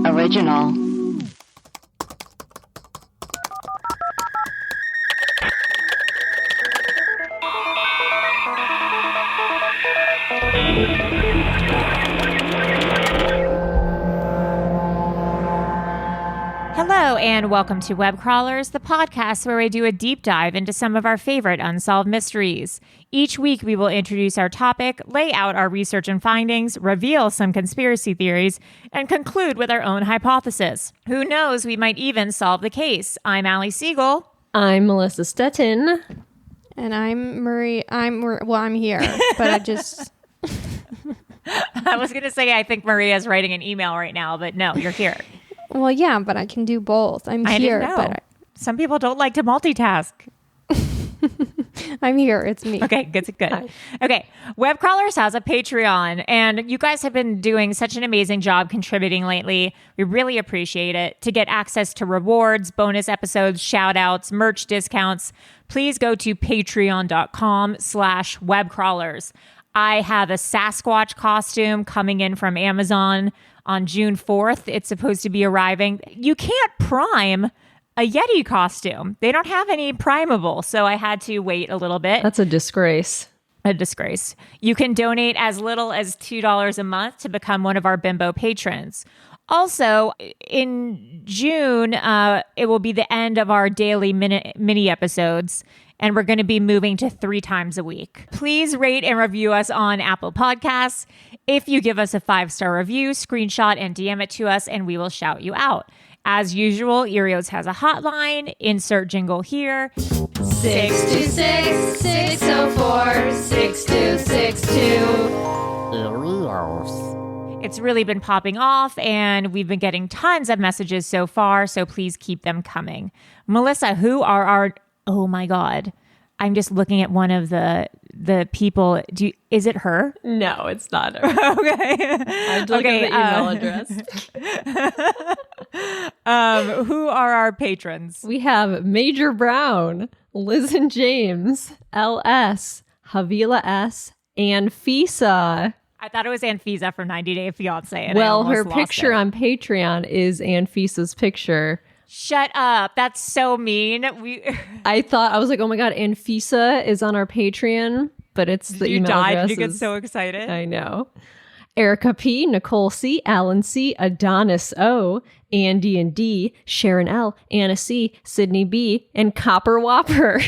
Original. Hello and welcome to Web Crawlers, the podcast where we do a deep dive into some of our favorite unsolved mysteries. Each week we will introduce our topic, lay out our research and findings, reveal some conspiracy theories, and conclude with our own hypothesis. Who knows, we might even solve the case. I'm Allie Siegel. I'm Melissa Stettin. And I'm Marie. I'm here, but I just... I was going to say I think Maria's writing an email right now, but no, you're here. Well, yeah, but I can do both. I'm here, didn't know. but Some people don't like to multitask. I'm here. It's me. Okay, good. Hi. Okay, Web Crawlers has a Patreon, and you guys have been doing such an amazing job contributing lately. We really appreciate it. To get access to rewards, bonus episodes, shout outs, merch discounts, please go to patreon.com/webcrawlers. I have a Sasquatch costume coming in from Amazon on June 4th. It's supposed to be arriving. You can't prime a Yeti costume. They don't have any primable, so I had to wait a little bit. That's a disgrace. A disgrace. You can donate as little as $2 a month to become one of our Bimbo patrons. Also, in June, it will be the end of our daily mini episodes, and we're going to be moving to 3 times a week. Please rate and review us on Apple Podcasts. If you give us a 5-star review, screenshot and DM it to us, and we will shout you out. As usual, Erios has a hotline. Insert jingle here. 626-604-6262. It's really been popping off, and we've been getting tons of messages so far, so please keep them coming. Melissa, who are our... Oh, my God. I'm just looking at one of the people. Is it her? No, it's not her. Okay. I look at the email address. Who are our patrons? We have Major Brown, Liz and James, LS, Havila S, and Fisa. I thought it was Anfisa from 90 Day Fiancé. And Well, her picture on Patreon is Anfisa's picture. Shut up. That's so mean. I was like, oh my God, Anfisa is on our Patreon, but it's the email address. Did you get so excited? I know. Erica P, Nicole C, Alan C, Adonis O, Andy and D, Sharon L, Anna C, Sydney B, and Copper Whopper.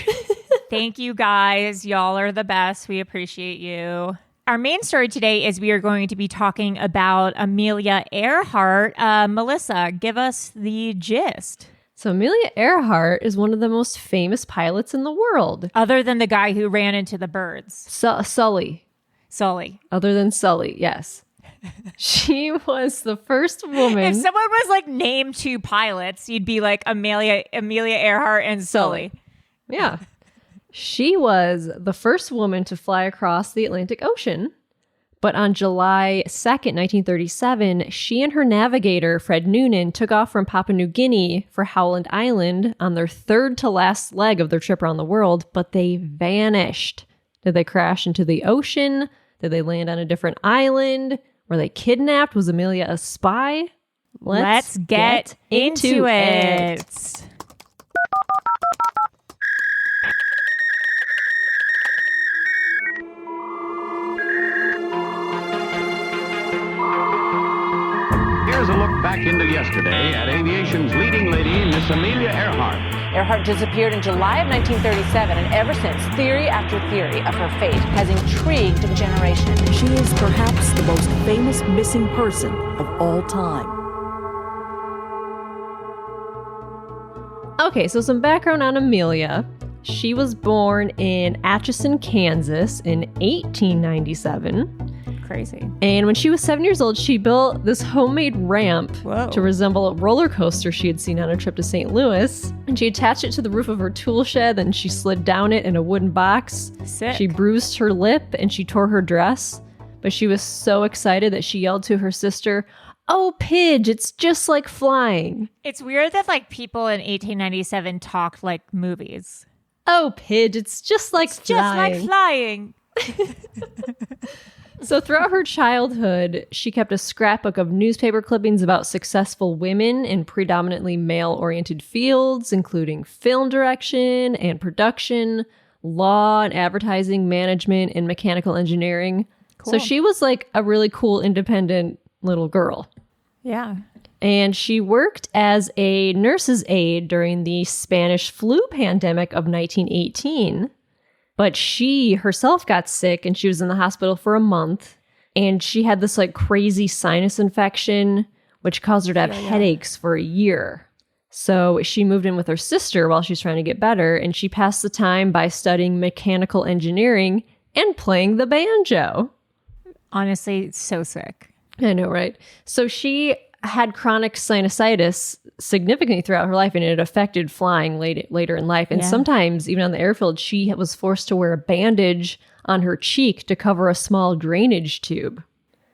Thank you guys. Y'all are the best. We appreciate you. Our main story today is we are going to be talking about Amelia Earhart. Melissa, give us the gist. So Amelia Earhart is one of the most famous pilots in the world. Other than the guy who ran into the birds. Sully. Other than Sully, yes. She was the first woman. If someone was like named 2 pilots, you'd be like Amelia Earhart and Sully. Yeah. She was the first woman to fly across the Atlantic Ocean. But on July 2nd, 1937, she and her navigator, Fred Noonan, took off from Papua New Guinea for Howland Island on their 3rd to last leg of their trip around the world, but they vanished. Did they crash into the ocean? Did they land on a different island? Were they kidnapped? Was Amelia a spy? Let's get into it. Here's a look back into yesterday at aviation's leading lady, Miss Amelia Earhart. Earhart disappeared in July of 1937, and ever since, theory after theory of her fate has intrigued a generation. She is perhaps the most famous missing person of all time. Okay, so some background on Amelia. She was born in Atchison, Kansas in 1897. Crazy. And when she was 7 years old, she built this homemade ramp Whoa. to resemble a roller coaster she had seen on a trip to St. Louis. And she attached it to the roof of her tool shed, then she slid down it in a wooden box. Sick. She bruised her lip and she tore her dress. But she was so excited that she yelled to her sister, "Oh, Pidge, it's just like flying." It's weird that like people in 1897 talked like movies. "Oh, Pidge, it's just like flying." Just like flying. So throughout her childhood, she kept a scrapbook of newspaper clippings about successful women in predominantly male-oriented fields, including film direction and production, law and advertising, management, and mechanical engineering. Cool. So she was like a really cool, independent little girl. Yeah. And she worked as a nurse's aide during the Spanish flu pandemic of 1918. But she herself got sick and she was in the hospital for a month. And she had this like crazy sinus infection, which caused her to have headaches for a year. So she moved in with her sister while she was trying to get better. And she passed the time by studying mechanical engineering and playing the banjo. Honestly, so sick. I know, right? So she had chronic sinusitis significantly throughout her life, and it affected flying later in life. And sometimes, even on the airfield, she was forced to wear a bandage on her cheek to cover a small drainage tube.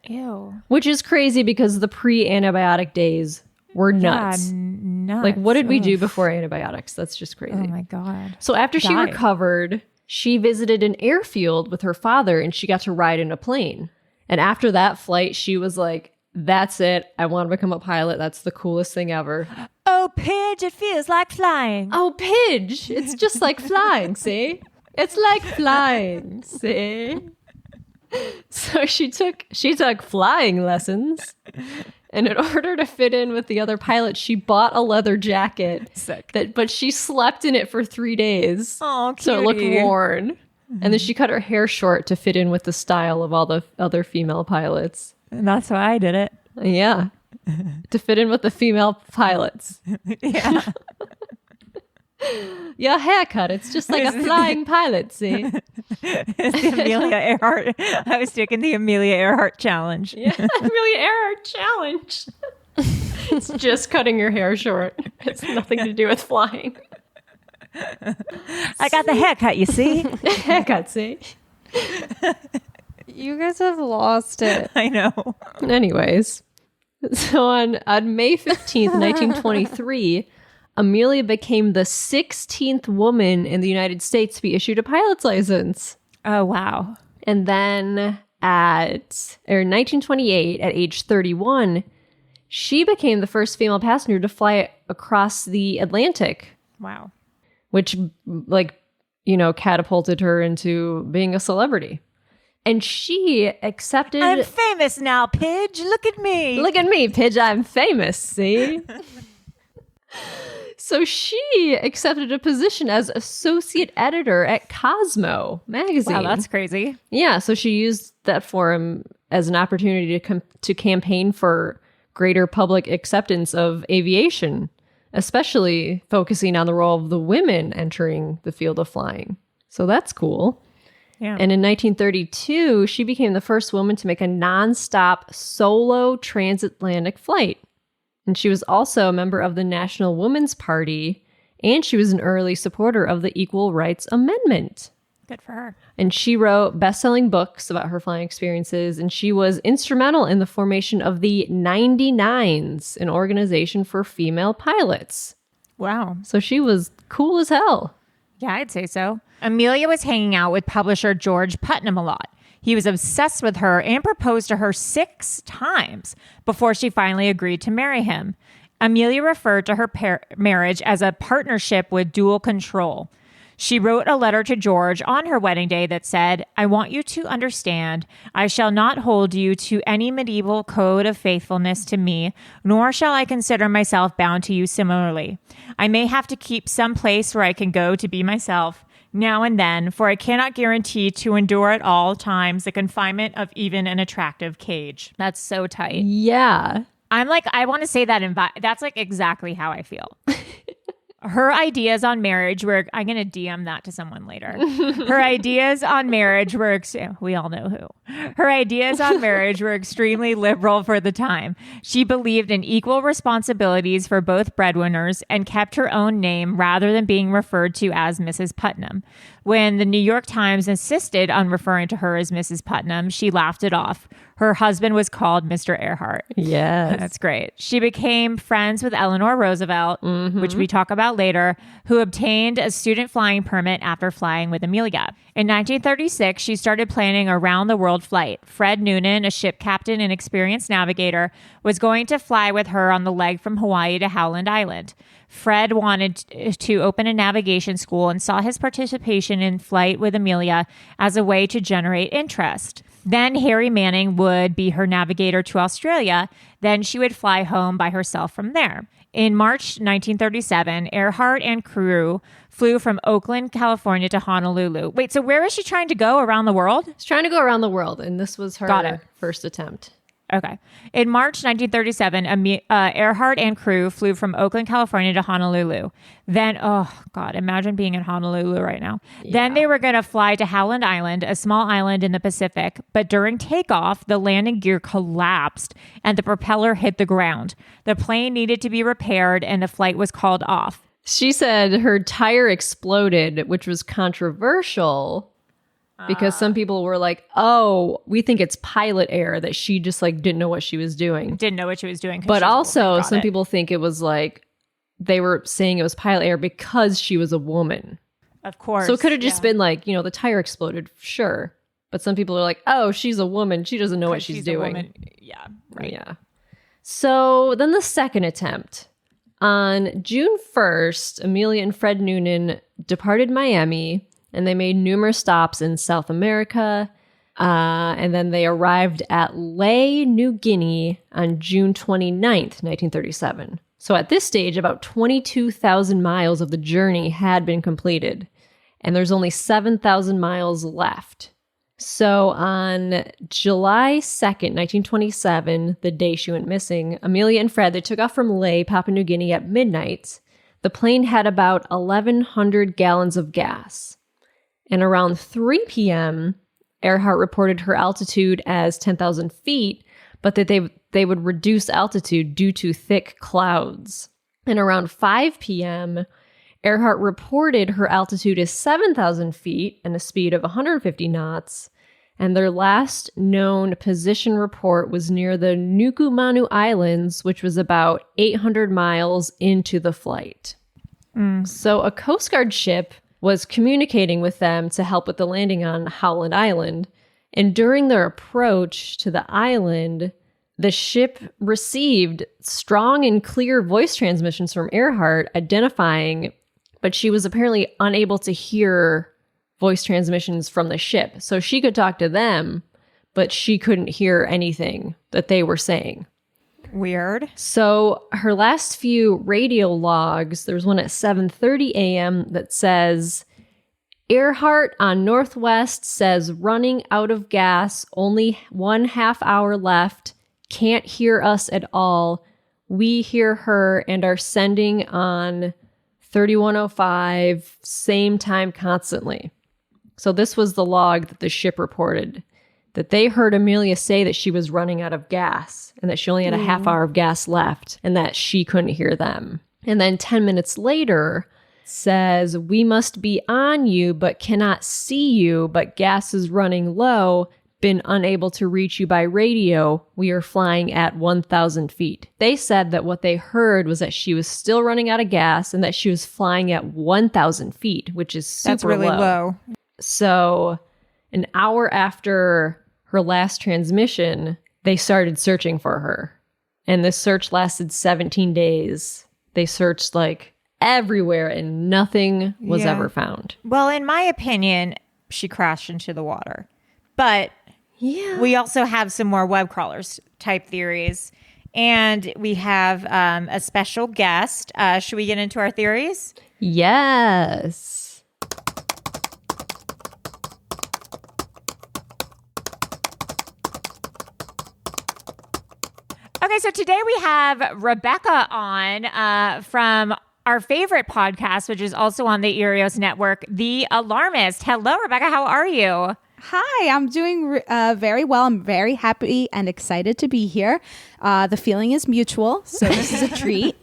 Ew. Which is crazy because the pre-antibiotic days were nuts. Yeah, nuts. Like, what did we do Ugh. before antibiotics? That's just crazy. Oh my God. So after she Died. recovered, she visited an airfield with her father, and she got to ride in a plane. And after that flight, she was like, that's it. I want to become a pilot. That's the coolest thing ever. Oh, Pidge, it feels like flying. Oh, Pidge. It's just like flying, see? It's like flying, see? So she took flying lessons. And in order to fit in with the other pilots, she bought a leather jacket. Sick. But she slept in it for 3 days. Oh, so it looked cutie. worn. And then she cut her hair short to fit in with the style of all the other female pilots. And that's why I did it. Yeah. To fit in with the female pilots. Yeah. Your haircut, it's just like a flying pilot, see? It's the Amelia Earhart. I was taking the Amelia Earhart challenge. Yeah, Amelia Earhart challenge. It's just cutting your hair short. It's nothing to do with flying. I got the haircut, you see? Haircut, see? You guys have lost it. I know. Anyways, so on May 15th, 1923, Amelia became the 16th woman in the United States to be issued a pilot's license. Oh, wow. And then in 1928, at age 31, she became the first female passenger to fly across the Atlantic, Wow. which, catapulted her into being a celebrity. And she accepted... I'm famous now, Pidge. Look at me. Look at me, Pidge. I'm famous, see? So she accepted a position as associate editor at Cosmo magazine. Wow, that's crazy. Yeah, so she used that forum as an opportunity to campaign for greater public acceptance of aviation, especially focusing on the role of the women entering the field of flying. So that's cool. Yeah. And in 1932, she became the first woman to make a nonstop solo transatlantic flight. And she was also a member of the National Women's Party, and she was an early supporter of the Equal Rights Amendment. Good for her. And she wrote best-selling books about her flying experiences, and she was instrumental in the formation of the 99s, an organization for female pilots. Wow. So she was cool as hell. Yeah, I'd say so. Amelia was hanging out with publisher George Putnam a lot. He was obsessed with her and proposed to her 6 times before she finally agreed to marry him. Amelia referred to her marriage as a partnership with dual control. She wrote a letter to George on her wedding day that said, "I want you to understand, I shall not hold you to any medieval code of faithfulness to me, nor shall I consider myself bound to you similarly. I may have to keep some place where I can go to be myself now and then, for I cannot guarantee to endure at all times the confinement of even an attractive cage." That's so tight. Yeah. I'm like, I want to say that that's like exactly how I feel. Her ideas on marriage were, I'm going to DM that to someone later. Her ideas on marriage were, we all know who. Her ideas on marriage were extremely liberal for the time. She believed in equal responsibilities for both breadwinners and kept her own name rather than being referred to as Mrs. Putnam. When the New York Times insisted on referring to her as Mrs. Putnam, she laughed it off. Her husband was called Mr. Earhart. Yes. That's great. She became friends with Eleanor Roosevelt, which we talk about later, who obtained a student flying permit after flying with Amelia. In 1936, she started planning a round-the-world flight. Fred Noonan, a ship captain and experienced navigator, was going to fly with her on the leg from Hawaii to Howland Island. Fred wanted to open a navigation school and saw his participation in flight with Amelia as a way to generate interest. Then Harry Manning would be her navigator to Australia. Then she would fly home by herself from there. In March 1937, Earhart and crew flew from Oakland, California to Honolulu. Wait, so where is she trying to go around the world? She's trying to go around the world, and this was her first attempt. Okay. In March 1937, Earhart and crew flew from Oakland, California to Honolulu. Then, oh God, imagine being in Honolulu right now. Yeah. Then they were going to fly to Howland Island, a small island in the Pacific. But during takeoff, the landing gear collapsed and the propeller hit the ground. The plane needed to be repaired and the flight was called off. She said her tire exploded, which was controversial. Because some people were like, oh, we think it's pilot error, that she just like didn't know what she was doing. But also some people think it was like they were saying it was pilot error because she was a woman. Of course. So it could have just been like, the tire exploded, sure. But some people are like, oh, she's a woman. She doesn't know what she's doing. Yeah, right. Yeah. So then the second attempt. On June 1st, Amelia and Fred Noonan departed Miami. And they made numerous stops in South America. And then they arrived at Papua New Guinea on June 29th, 1937. So at this stage, about 22,000 miles of the journey had been completed. And there's only 7,000 miles left. So on July 2nd, 1927, the day she went missing, Amelia and Fred, they took off from Lae, Papua New Guinea at midnight. The plane had about 1,100 gallons of gas. And around 3 p.m., Earhart reported her altitude as 10,000 feet, but that they would reduce altitude due to thick clouds. And around 5 p.m., Earhart reported her altitude as 7,000 feet and a speed of 150 knots. And their last known position report was near the Nukumanu Islands, which was about 800 miles into the flight. So a Coast Guard ship was communicating with them to help with the landing on Howland Island. And during their approach to the island, the ship received strong and clear voice transmissions from Earhart identifying, but she was apparently unable to hear voice transmissions from the ship. So she could talk to them, but she couldn't hear anything that they were saying. Weird. So her last few radio logs, there's one at 7:30 a.m. that says, Earhart on Northwest says running out of gas, only 1/2 hour left, can't hear us at all. We hear her and are sending on 3105, same time constantly. So this was the log that the ship reported, that they heard Amelia say that she was running out of gas and that she only had a half hour of gas left and that she couldn't hear them. And then 10 minutes later says, we must be on you but cannot see you, but gas is running low, been unable to reach you by radio. We are flying at 1,000 feet. They said that what they heard was that she was still running out of gas and that she was flying at 1,000 feet, which is super That's really low. So an hour after her last transmission, they started searching for her. And this search lasted 17 days. They searched like everywhere and nothing was ever found. Well, in my opinion, she crashed into the water. But we also have some more web crawlers type theories. And we have a special guest. Should we get into our theories? Yes. Okay, so today we have Rebecca on from our favorite podcast, which is also on the Erios Network, The Alarmist. Hello, Rebecca. How are you? Hi, I'm doing very well. I'm very happy and excited to be here. The feeling is mutual, so this is a treat.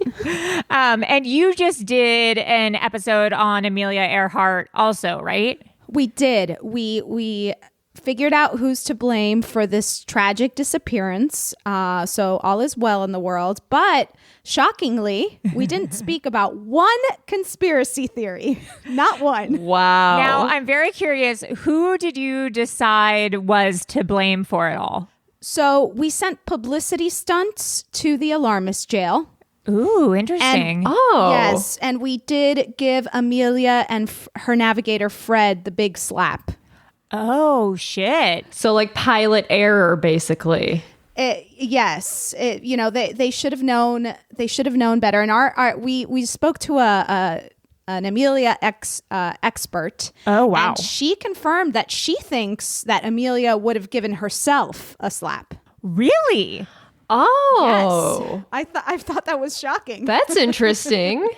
And you just did an episode on Amelia Earhart also, right? We did. We figured out who's to blame for this tragic disappearance. So all is well in the world. But shockingly, we didn't speak about one conspiracy theory. Not one. Wow. Now, I'm very curious, who did you decide was to blame for it all? So we sent publicity stunts to the Alarmist jail. Ooh, interesting. Yes. And we did give Amelia and her navigator, Fred, the big slap. Oh, shit. So like pilot error, basically. Yes, they should have known. They should have known better. And we spoke to an Amelia expert. Oh, wow. And she confirmed that she thinks that Amelia would have given herself a slap. Really? Oh, Yes. I thought that was shocking. that's interesting.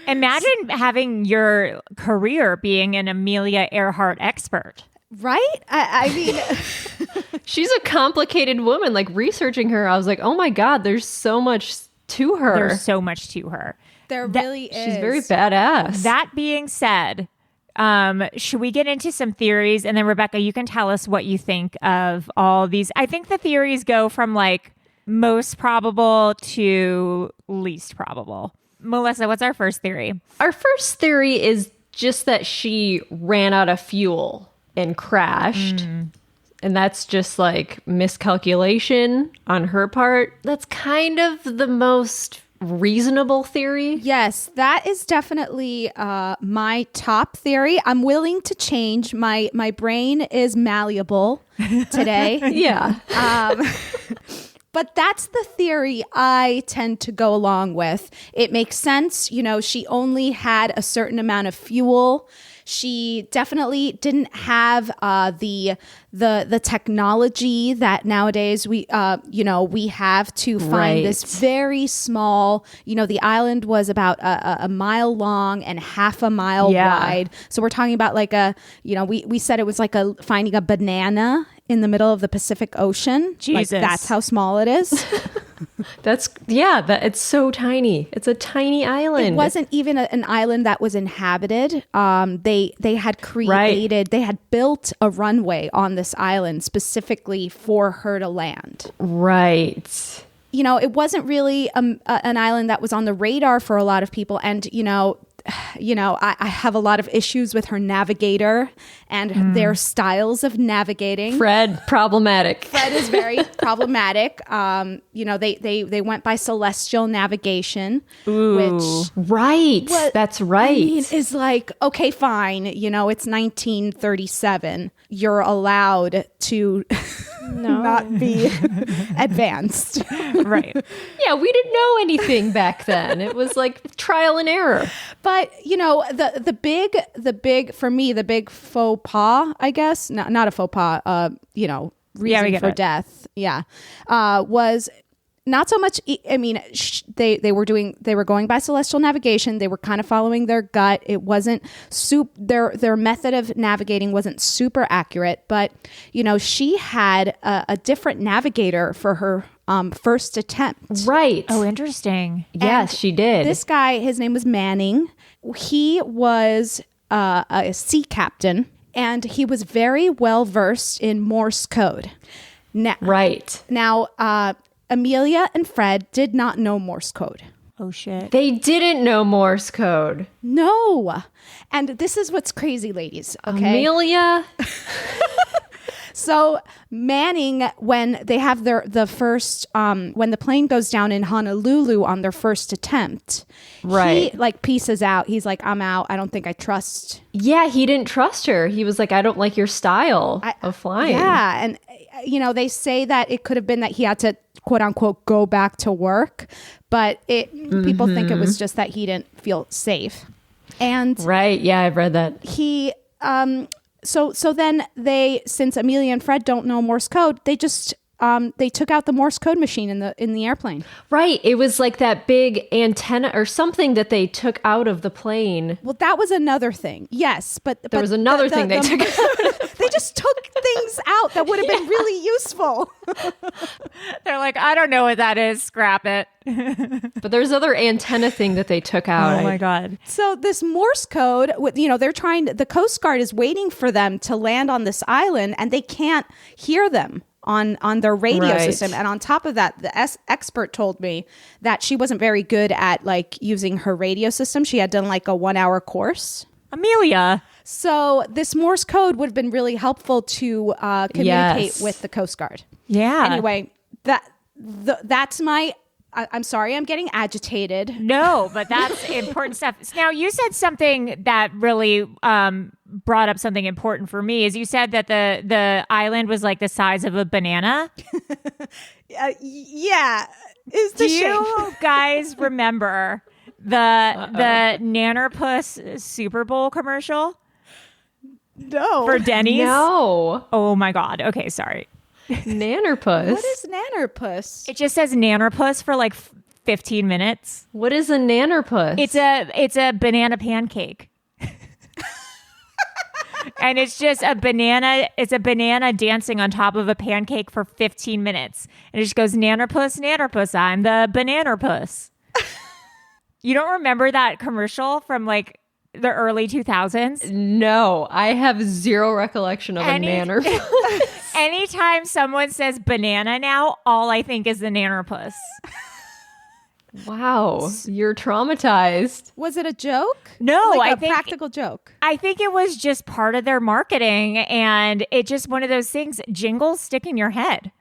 Imagine having your career being an Amelia Earhart expert. Right? I mean, She's a complicated woman. Like researching her, I was like, oh my God, there's so much to her. There's so much to her. there really is. She's very badass. That being said, should we get into some theories? And then Rebecca, you can tell us what you think of all these. I think the theories go from like most probable to least probable. Melissa, what's our first theory? Our first theory is just that she ran out of fuel and crashed. And that's just like miscalculation on her part. That's kind of the most reasonable theory. Yes, that is definitely my top theory. I'm willing to change. My brain is malleable today. Yeah. But that's the theory I tend to go along with. It makes sense. You know, she only had a certain amount of fuel. She definitely didn't have the technology that nowadays we have to find Right. this very small. You know, the island was about a mile long and half a mile Yeah. wide. So we're talking about like we said it was like finding a banana in the middle of the Pacific Ocean. Jesus. Like, that's how small it is. It's so tiny. It's a tiny island. It wasn't even an island that was inhabited. They had created, they had built a runway on this island specifically for her to land. Right. You know, it wasn't really an island that was on the radar for a lot of people. And, I have a lot of issues with her navigator and their styles of navigating. Fred, problematic. Fred is very problematic. They went by celestial navigation, which Right. That's right. I mean, is like, okay, fine. You know, it's 1937. You're allowed to not be advanced. Right. Yeah, we didn't know anything back then. It was like trial and error. But, the big, for me, the big faux pas, I guess, not a faux pas, reason get for it. death. Yeah. Was not so much. They were going by celestial navigation. They were kind of following their gut. It wasn't their method of navigating wasn't super accurate, but she had a different navigator for her first attempt. Right. Oh, interesting. Yes, she did. This guy, his name was Manning. He was a sea captain, and he was very well versed in Morse code. Right. Now, Amelia and Fred did not know Morse code. Oh, shit. They didn't know Morse code. No. And this is what's crazy, ladies. Okay. Amelia. So Manning, when they have the first, when the plane goes down in Honolulu on their first attempt, Right. he like pieces out. He's like, I'm out. I don't think I trust. Yeah, he didn't trust her. He was like, I don't like your style of flying. Yeah. And, they say that it could have been that he had to, quote unquote, go back to work. But people think it was just that he didn't feel safe. And Right. Yeah, I've read that. he, so then since Amelia and Fred don't know Morse code, they just they took out the Morse code machine in the airplane. Right. It was like that big antenna or something that they took out of the plane. Well, that was another thing. Yes, but There was another thing they took out. They just took things out that would have been really useful. They're like, I don't know what that is. Scrap it. But there's other antenna thing that they took out. Oh my God. So this Morse code, the Coast Guard is waiting for them to land on this island, and they can't hear them on their radio Right. system. And on top of that, the expert told me that she wasn't very good at like using her radio system. She had done like a 1-hour course. Amelia. So this Morse code would have been really helpful to communicate Yes. with the Coast Guard. Yeah. Anyway, that's my. I'm sorry, I'm getting agitated. No, but that's important stuff. Now, you said something that really brought up something important for me. Is you said that the island was like the size of a banana. Yeah. Is the Do you guys remember the Nannerpuss Super Bowl commercial No. for Denny's? No. Oh my God. Okay, sorry. Nannerpuss. What is Nannerpuss? It just says Nannerpuss for like 15 minutes. What is a nannerpuss? It's a banana pancake. And it's just a banana. It's a banana dancing on top of a pancake for 15 minutes. And it just goes, Nannerpuss, Nannerpuss, I'm the banana-puss. You don't remember that commercial from like the early 2000s? No, I have zero recollection of a nannerpuss. Anytime someone says banana now, all I think is the Nannerpuss. Wow, you're traumatized. Was it a joke? No, like I a think practical joke. I think it was just part of their marketing, and it just one of those things. Jingles stick in your head.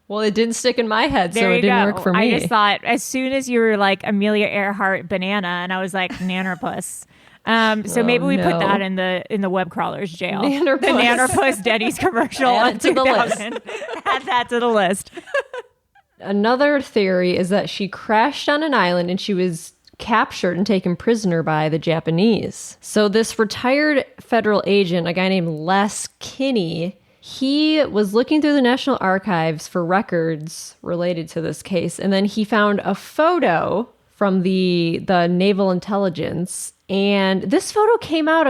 Well, it didn't stick in my head, so There it you didn't go. work for me. I just thought as soon as you were like Amelia Earhart banana, and I was like Nannerpuss. So maybe we put no. that in the web crawlers jail. Nannerpuss. The Nannerpuss Denny's commercial Add of it to the list. 2000. Add that to the list. Another theory is that she crashed on an island and she was captured and taken prisoner by the Japanese. So this retired federal agent, a guy named Les Kinney, he was looking through the National Archives for records related to this case, and then he found a photo from the Naval Intelligence, and this photo came out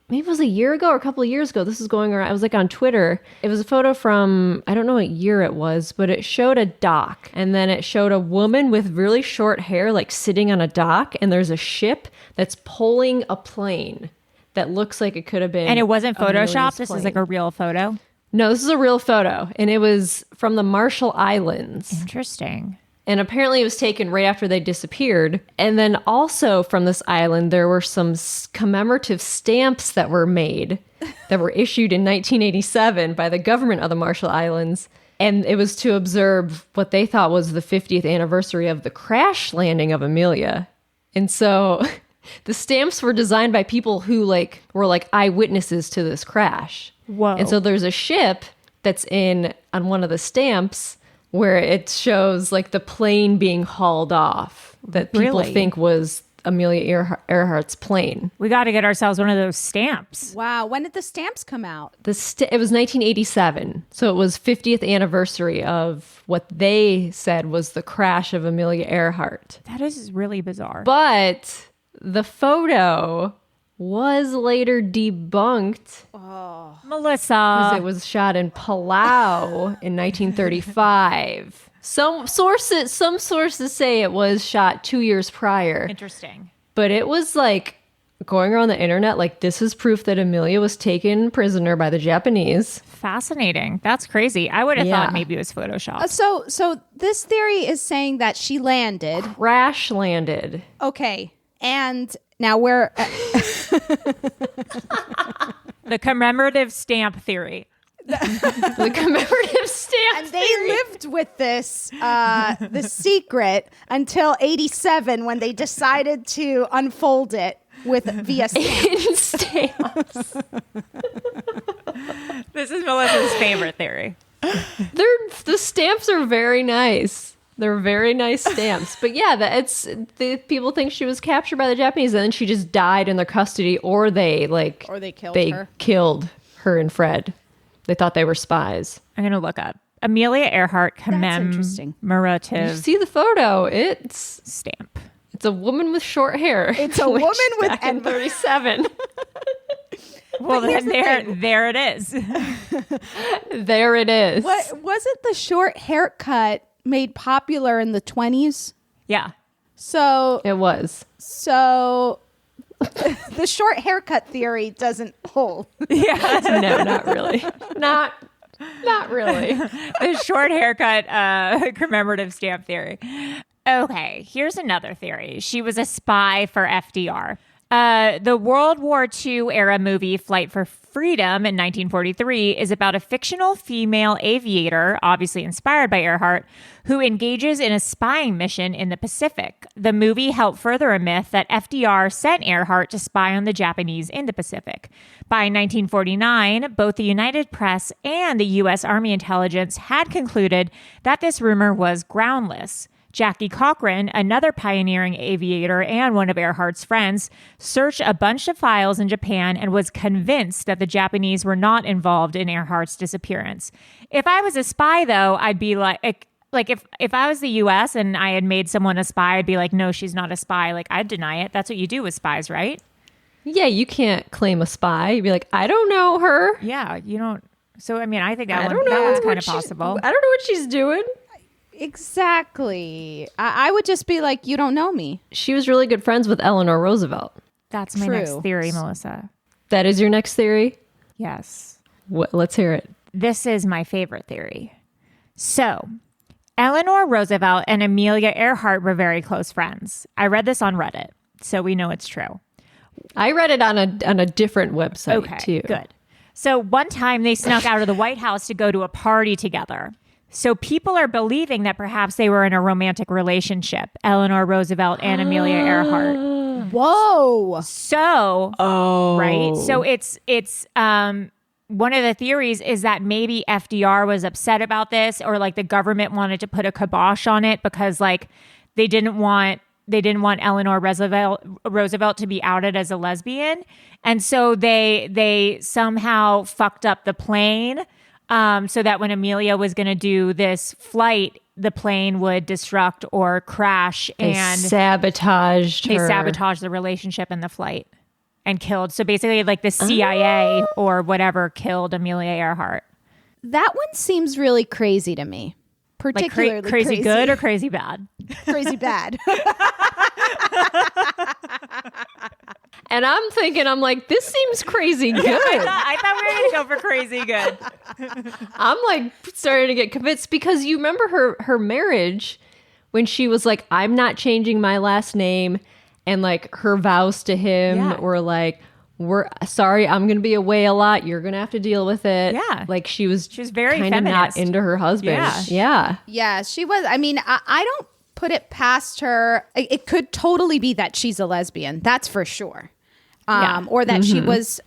maybe it was a year ago or a couple of years ago. This was going around. I was like on Twitter. It was a photo from, I don't know what year it was, but it showed a dock. And then it showed a woman with really short hair, like sitting on a dock. And there's a ship that's pulling a plane that looks like it could have been. And it wasn't Amelia's Photoshopped. This is plane. like a real photo. No, this is a real photo. And it was from the Marshall Islands. Interesting. And apparently it was taken right after they disappeared. And then also from this island, there were some commemorative stamps that were made that were issued in 1987 by the government of the Marshall Islands. And it was to observe what they thought was the 50th anniversary of the crash landing of Amelia. And so the stamps were designed by people who were eyewitnesses to this crash. Whoa. And so there's a ship that's on one of the stamps where it shows like the plane being hauled off that people Really? think was Amelia Earhart's plane. We got to get ourselves one of those stamps. Wow. When did the stamps come out? It was 1987. So it was 50th anniversary of what they said was the crash of Amelia Earhart. That is really bizarre. But the photo was later debunked Melissa. because it was shot in Palau in 1935. Some sources say it was shot 2 years prior. Interesting. But it was like going around the internet like this is proof that Amelia was taken prisoner by the Japanese. Fascinating. That's crazy. I would have Yeah. thought maybe it was Photoshopped. So this theory is saying that she landed. Crash landed. Okay. And now we're The commemorative stamp theory. The commemorative stamp. and they lived with this the secret until 87 when they decided to unfold it via stamp. in stamps. This is Melissa's favorite theory. The stamps are very nice. They're very nice stamps. But yeah, people think she was captured by the Japanese and then she just died in their custody, or they killed her. killed her and Fred. They thought they were spies. I'm going to look up. Amelia Earhart interesting. commemorative You see the photo? It's stamp. a woman with short hair. It's a woman with back in 37. Well, then there it is. There it is. What wasn't the short haircut made popular in the 20s? Yeah. So It was. the short haircut theory doesn't hold. Yeah. No, not really. Not really. The short haircut commemorative stamp theory. Okay, here's another theory. She was a spy for FDR. The World War II era movie Flight for Freedom in 1943 is about a fictional female aviator, obviously inspired by Earhart, who engages in a spying mission in the Pacific. The movie helped further a myth that FDR sent Earhart to spy on the Japanese in the Pacific. By 1949, both the United Press and the U.S. Army intelligence had concluded that this rumor was groundless. Jackie Cochran, another pioneering aviator and one of Earhart's friends, searched a bunch of files in Japan and was convinced that the Japanese were not involved in Earhart's disappearance. If I was a spy, though, I'd be like if I was the U.S. and I had made someone a spy, I'd be like, no, she's not a spy. Like, I'd deny it. That's what you do with spies, right? Yeah, you can't claim a spy. You'd be like, I don't know her. Yeah, you don't. So, I mean, I think I that don't know one's what kind of she's- possible. I don't know what she's doing. Exactly. I would just be like, you don't know me. She was really good friends with Eleanor Roosevelt. That's my True. next theory, Melissa. That is your next theory? Yes. Let's hear it. This is my favorite theory. So, Eleanor Roosevelt and Amelia Earhart were very close friends. I read this on Reddit, so we know it's true. I read it on a different website Okay, too. good. So one time they snuck out of the White House to go to a party together. So people are believing that perhaps they were in a romantic relationship, Eleanor Roosevelt and Amelia Earhart. Whoa. So, right? So it's one of the theories is that maybe FDR was upset about this, or like the government wanted to put a kibosh on it because like they didn't want Eleanor Roosevelt to be outed as a lesbian. And so they somehow fucked up the plane so that when Amelia was going to do this flight, the plane would destruct or crash, and They sabotaged the relationship and the flight and killed. So basically like the CIA or whatever killed Amelia Earhart. That one seems really crazy to me. Like Particularly crazy good or crazy bad? crazy bad. And I'm thinking, I'm like, this seems crazy good. I thought we were going to go for crazy good. I'm like starting to get convinced because you remember her marriage when she was like, I'm not changing my last name. And like her vows to him were like, we're sorry, I'm going to be away a lot. You're going to have to deal with it. Yeah. Like she was very kind of not feminist. into her husband. Yeah. Yeah. Yeah, she was. I mean, I don't put it past her. It could totally be that she's a lesbian. That's for sure. Or that she was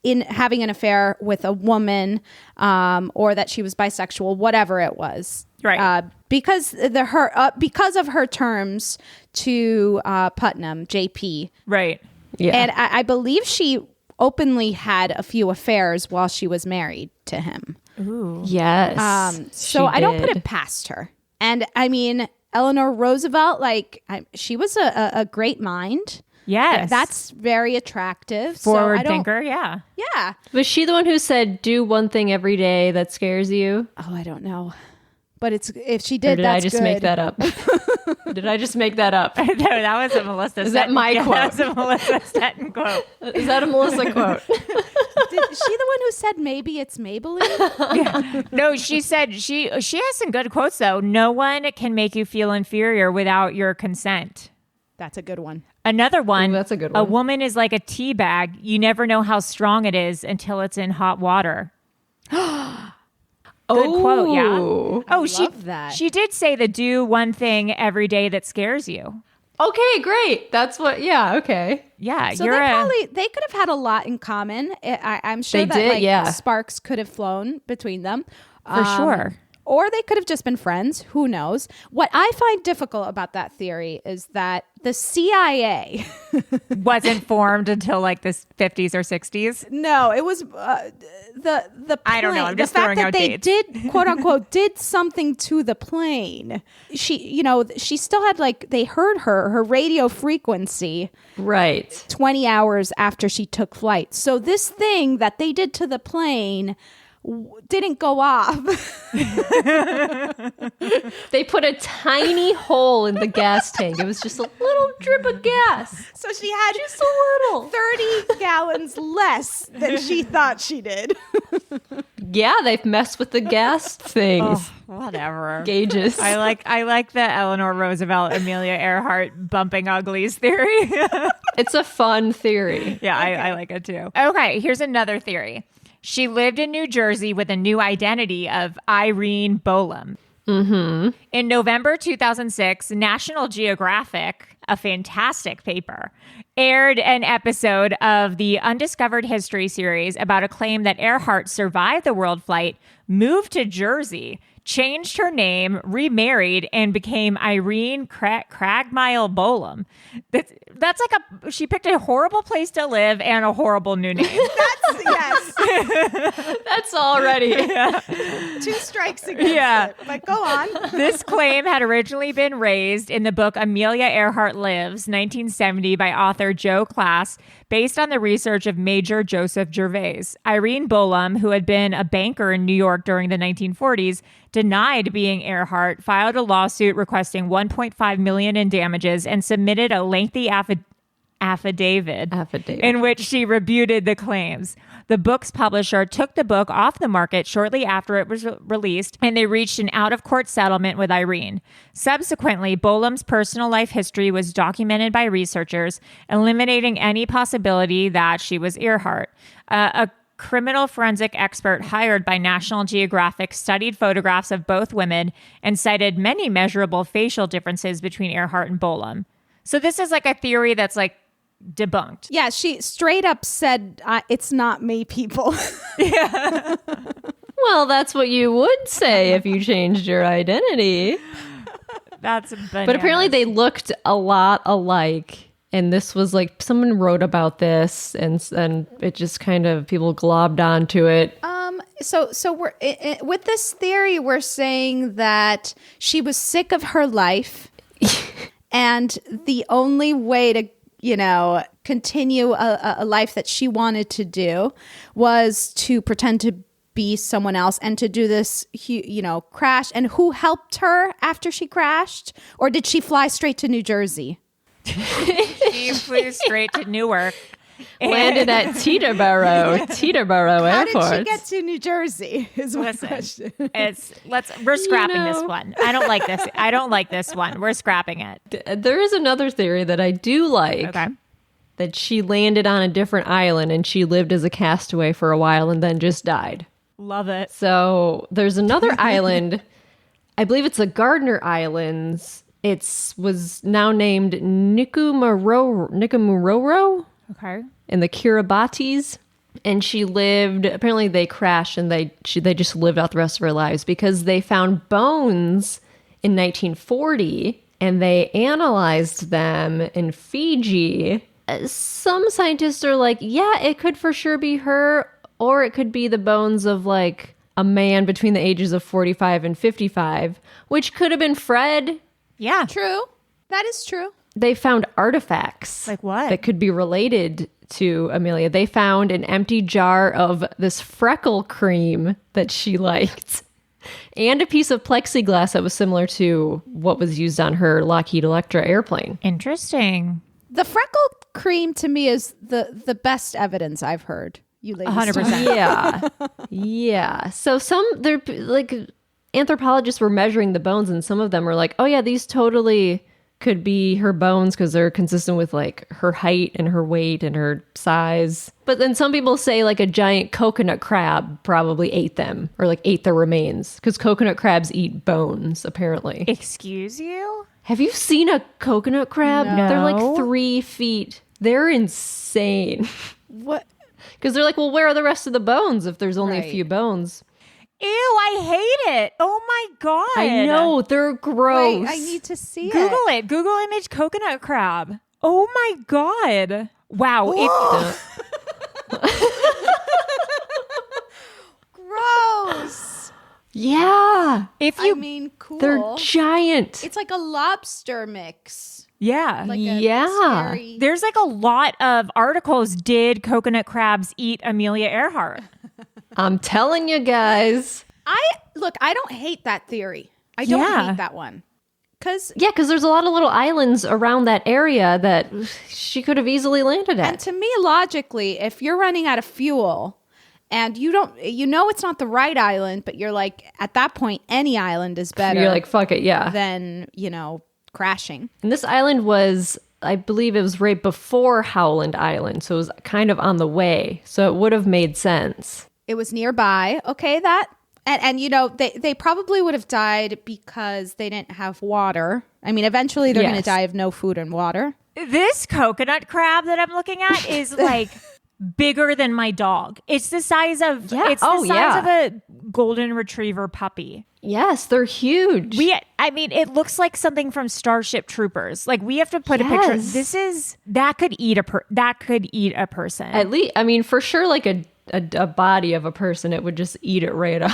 in having an affair with a woman, or that she was bisexual, whatever it was. Right. Because of her terms to Putnam, JP. Right. Yeah. And I believe she openly had a few affairs while she was married to him. Ooh. Yes. So she I don't put did. it past her. And I mean, Eleanor Roosevelt, she was a great mind. Yes. That's very attractive. Forward so I don't, thinker. Yeah. Yeah. Was she the one who said, do one thing every day that scares you? Oh, I don't know. But if she Or did, did that's I just good. make that up? Did I just make that up? No, that was a Melissa. Is that Stetton- my yeah, quote? That was a Melissa Stetton quote. Is that a Melissa quote? Is she the one who said maybe it's Maybelline? No, she said she has some good quotes though. No one can make you feel inferior without your consent. That's a good one. Another one. Ooh, that's a good A one. woman is like a tea bag. You never know how strong it is until it's in hot water. Good quote, yeah. Oh, love that. She did say the do one thing every day that scares you. Okay, great. That's what, yeah, okay. Yeah, So you're they could have had a lot in common. I'm sure They that did, like yeah. sparks could have flown between them. for sure. or they could have just been friends. Who knows? What I find difficult about that theory is that the CIA wasn't formed until like the 50s or 60s. No, it was the I don't know. I'm just the fact throwing that out they dates. did quote unquote did something to the plane. She still had they heard her radio frequency Right. 20 hours after she took flight. So this thing that they did to the plane didn't go off. They put a tiny hole in the gas tank. It was just a little drip of gas. So she had Just a little. 30 gallons less than she thought she did. Yeah, they've messed with the gas things. Whatever. Gauges. I like the Eleanor Roosevelt, Amelia Earhart bumping uglies theory. It's a fun theory. Yeah, I like it too. Okay, here's another theory. She lived in New Jersey with a new identity of Irene Bolam. Mm-hmm. In November 2006, National Geographic, a fantastic paper, aired an episode of the Undiscovered History series about a claim that Earhart survived the world flight, moved to Jersey, changed her name, remarried, and became Irene Cragmile Bolam. That's she picked a horrible place to live and a horrible new name. Yes. That's already. 2 strikes against it. But go on. This claim had originally been raised in the book Amelia Earhart Lives, 1970, by author Joe Class, based on the research of Major Joseph Gervais. Irene Bolam, who had been a banker in New York during the 1940s, denied being Earhart, filed a lawsuit requesting $1.5 million in damages, and submitted a lengthy affidavit in which she rebutted the claims. The book's publisher took the book off the market shortly after it was released, and they reached an out-of-court settlement with Irene. Subsequently, Bolam's personal life history was documented by researchers, eliminating any possibility that she was Earhart. A criminal forensic expert hired by National Geographic studied photographs of both women and cited many measurable facial differences between Earhart and Bolam. So this is a theory that's debunked. Yeah, she straight up said, it's not me, people. Yeah. Well, that's what you would say if you changed your identity. That's bananas. But apparently they looked a lot alike. And this was someone wrote about this and it just kind of people globbed onto it. So we're with this theory, we're saying that she was sick of her life and the only way to, continue a life that she wanted to do was to pretend to be someone else and to do this, crash. And who helped her after she crashed? Or did she fly straight to New Jersey? She flew straight to Newark. Landed at Teterboro How Airport. did she get to New Jersey? Is my question. We're scrapping this one. I don't like this. I don't like this one. We're scrapping it. There is another theory that I do like. Okay. That she landed on a different island and she lived as a castaway for a while and then just died. Love it. So there's another island. I believe it's the Gardner Islands. It was now named Nikumuroro Okay. in the Kiribatis. And she lived, apparently they crashed and they just lived out the rest of her lives because they found bones in 1940 and they analyzed them in Fiji. Some scientists are like, yeah, it could for sure be her, or it could be the bones of a man between the ages of 45 and 55, which could have been Fred. Yeah. True. That is true. They found artifacts. Like what? That could be related to Amelia. They found an empty jar of this freckle cream that she liked and a piece of plexiglass that was similar to what was used on her Lockheed Electra airplane. Interesting. The freckle cream to me is the best evidence I've heard. You ladies. 100%. Yeah. Yeah. So they're anthropologists were measuring the bones and some of them were like, oh yeah, these totally could be her bones because they're consistent with her height and her weight and her size. But then some people say a giant coconut crab probably ate them or ate their remains because coconut crabs eat bones apparently. Excuse you? Have you seen a coconut crab? No. They're 3 feet. They're insane. What? Because they're well, where are the rest of the bones if there's only a Right. few bones? Ew, I hate it. Oh my God. I know, they're gross. Wait, I need to see Google it. Google image coconut crab. Oh my God. Wow. Gross. Yeah. If you, I mean, cool. They're giant. It's like a lobster mix. yeah. Like a Yeah. scary- There's like a lot of articles. Did coconut crabs eat Amelia Earhart? I'm telling you guys. I don't hate that theory. I don't Yeah. hate that one. Because Yeah, because there's a lot of little islands around that area that she could have easily landed and at. to me, logically, if you're running out of fuel and you know it's not the right island, but you're like, at that point, any island is better You're like, fuck it, yeah. than, crashing. And this island was, I believe it was right before Howland Island, so it was kind of on the way. So it would have made sense. It was nearby. Okay, and they probably would have died because they didn't have water. I mean, eventually they're going to Yes. die of no food and water. This coconut crab that I'm looking at is like bigger than my dog. It's the size of it's the size of a golden retriever puppy. Yes, they're huge. It looks like something from Starship Troopers. Like we have to put a picture. Yes. That could eat a person. At least, I mean, for sure, like a body of a person, it would just eat it right up.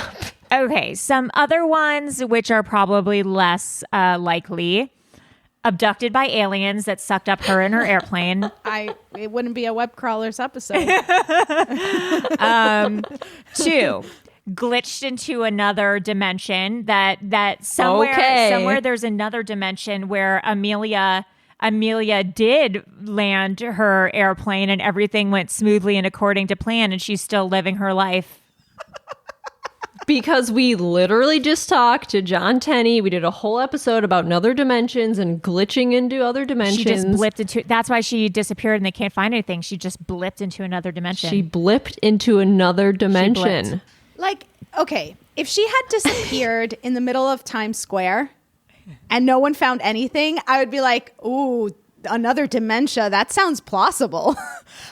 Okay, some other ones which are probably less likely. Abducted by aliens that sucked up her and her airplane. It wouldn't be a web crawlers episode. 2, glitched into another dimension. That somewhere there's another dimension where Amelia did land her airplane and everything went smoothly and according to plan, and she's still living her life. Because we literally just talked to John Tenney. We did a whole episode about other dimensions and glitching into other dimensions. She just blipped into. That's why she disappeared and they can't find anything. She just blipped into another dimension. She blipped into another dimension. Like, okay, if she had disappeared in the middle of Times Square and no one found anything, I would be like, ooh, another dementia. That sounds plausible.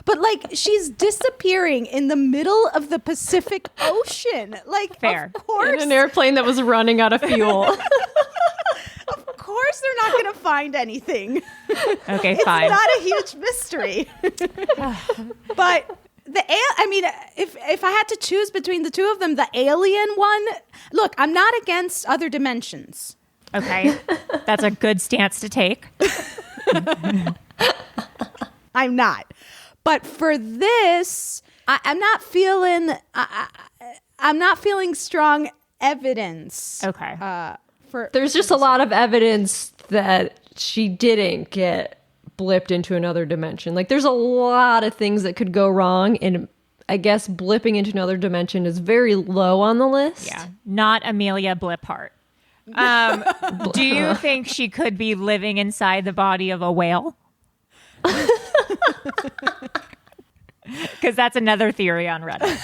But like, she's disappearing in the middle of the Pacific Ocean. Like, Fair. Of course, In an airplane that was running out of fuel. of course they're not going to find anything. Okay, It's fine. not a huge mystery. But if I had to choose between the two of them, the alien one, look, I'm not against other dimensions. Okay, that's a good stance to take. I'm not. But for this, I'm not feeling strong evidence. Okay. There's just a lot of evidence that she didn't get blipped into another dimension. Like, there's a lot of things that could go wrong, and I guess blipping into another dimension is very low on the list. Yeah, not Amelia Bliphart. Do you think she could be living inside the body of a whale? Because that's another theory on Reddit.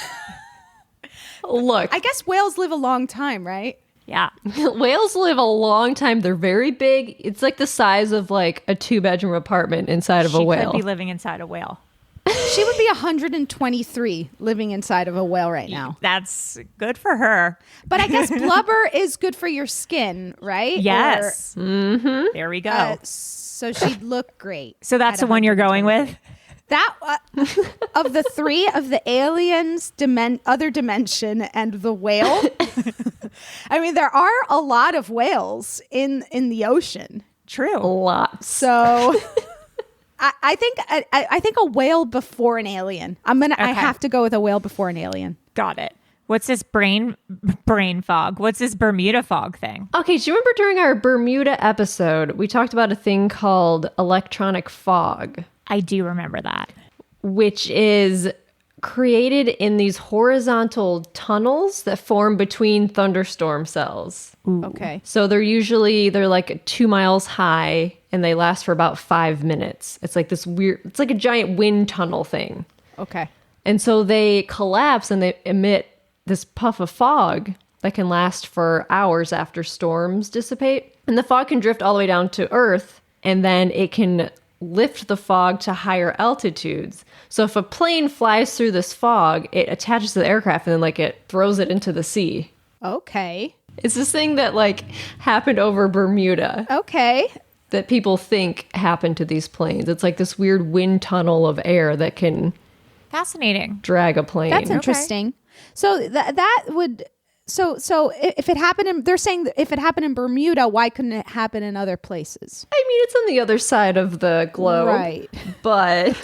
Look, I guess whales live a long time, right? Yeah. whales live a long time. They're very big. It's like the size of like a 2-bedroom apartment inside of a She whale. could be living inside a whale. She would be 123 living inside of a whale right now. That's good for her. But I guess blubber is good for your skin, right? Yes. There we go. So she'd look great. So that's at the one you're going 123. with? That of the three of the aliens, other dimension, and the whale. I mean, there are a lot of whales in the ocean. True. Lots. So I think a whale before an alien. I have to go with a whale before an alien. Got it. What's this brain fog? What's this Bermuda fog thing? Okay, do you remember during our Bermuda episode, we talked about a thing called electronic fog, I do remember that. which is created in these horizontal tunnels that form between thunderstorm cells. Okay. So they're like 2 miles high and they last for about 5 minutes. It's like this weird, it's like a giant wind tunnel thing. Okay. And so they collapse and they emit this puff of fog that can last for hours after storms dissipate. And the fog can drift all the way down to Earth, and then it can lift the fog to higher altitudes. So if a plane flies through this fog, it attaches to the aircraft and then like it throws it into the sea. Okay. It's this thing that like happened over Bermuda Okay. that people think happened to these planes. It's like this weird wind tunnel of air that can Fascinating. drag a plane. That's interesting. So that would so if it happened in, they're saying that if it happened in Bermuda, why couldn't it happen in other places? I mean, it's on the other side of the globe. Right. But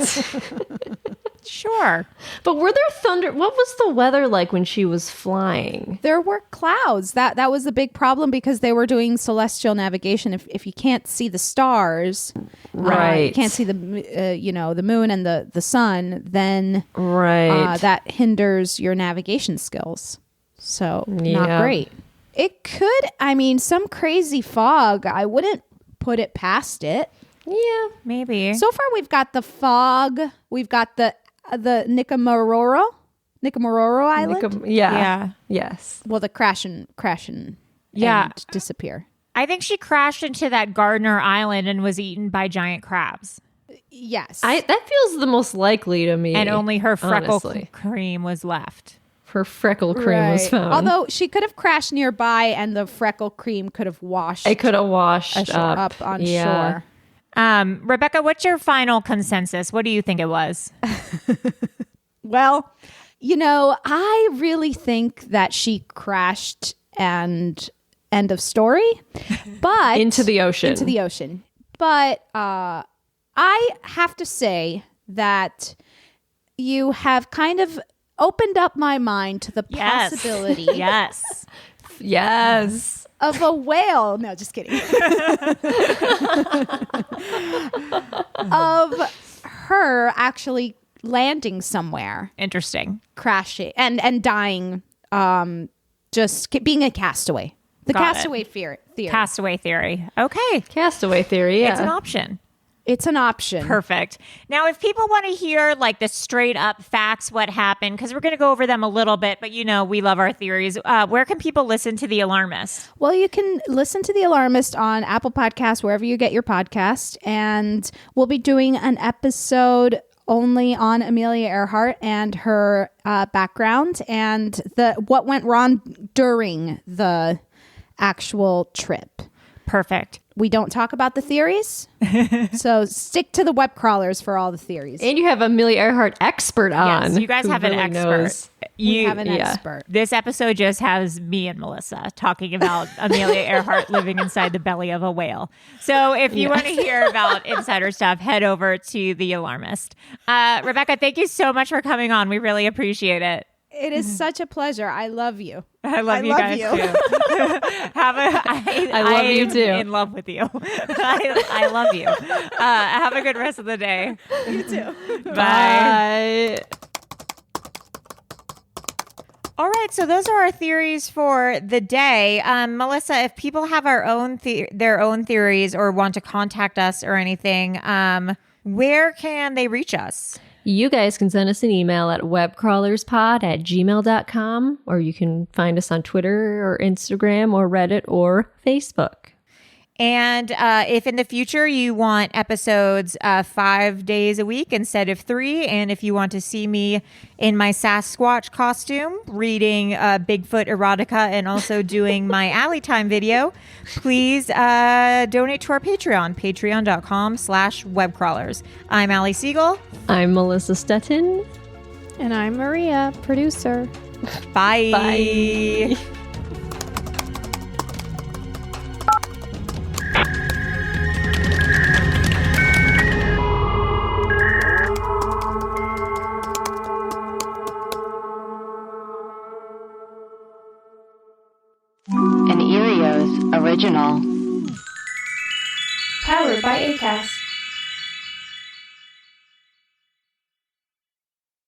Sure. but were there thunder? What was the weather like when she was flying? There were clouds. That was the big problem because they were doing celestial navigation. If you can't see the stars, Right. you can't see the the moon and the sun, then Right. that hinders your navigation skills. So Yeah. not great. It could. I mean, some crazy fog. I wouldn't put it past it. Yeah. Maybe. So far, we've got the fog. We've got the Nikamororo Island. Yeah. Yes. Well, the crash and Yeah. disappear. I think she crashed into that Gardner Island and was eaten by giant crabs. Yes. That feels the most likely to me. And only her freckle honestly. cream was left. Her freckle cream was Right. found. Although she could have crashed nearby and the freckle cream could have washed it could have washed up on Yeah. shore. Rebecca, what's your final consensus? What do you think it was? Well, I really think that she crashed and end of story. But Into the ocean. But I have to say that you have kind of opened up my mind to the possibility Yes. Yes. of a whale. No, just kidding. Of her actually landing somewhere, Interesting. crashing and dying, just being a castaway. The Got it. castaway theory. Castaway theory. Okay. Castaway theory, yeah. It's an option. It's an option. Perfect. Now, if people want to hear like the straight up facts, what happened, because we're going to go over them a little bit, but we love our theories. Where can people listen to The Alarmist? Well, you can listen to The Alarmist on Apple Podcasts, wherever you get your podcast. And we'll be doing an episode only on Amelia Earhart and her background and what went wrong during the actual trip. Perfect. We don't talk about the theories, so stick to the web crawlers for all the theories. And you have Amelia Earhart expert on. Yes, you guys who have an really expert. knows. We have an expert. This episode just has me and Melissa talking about Amelia Earhart living inside the belly of a whale. So if you want to hear about insider stuff, head over to The Alarmist. Rebecca, thank you so much for coming on. We really appreciate it. It is such a pleasure. I love you. I love you guys too. I love you too. In love with you. I love you. Have a good rest of the day. You too. Bye. All right, so those are our theories for the day. Melissa, if people have their own theories or want to contact us or anything, where can they reach us? You guys can send us an email at webcrawlerspod@gmail.com, or you can find us on Twitter or Instagram or Reddit or Facebook. And if in the future you want episodes 5 days a week instead of 3, and if you want to see me in my Sasquatch costume reading Bigfoot erotica and also doing my Alley Time video, please donate to our Patreon, patreon.com/webcrawlers. I'm Allie Siegel. I'm Melissa Stettin. And I'm Maria, producer. Bye. Bye. An Erios original. Powered by Acast.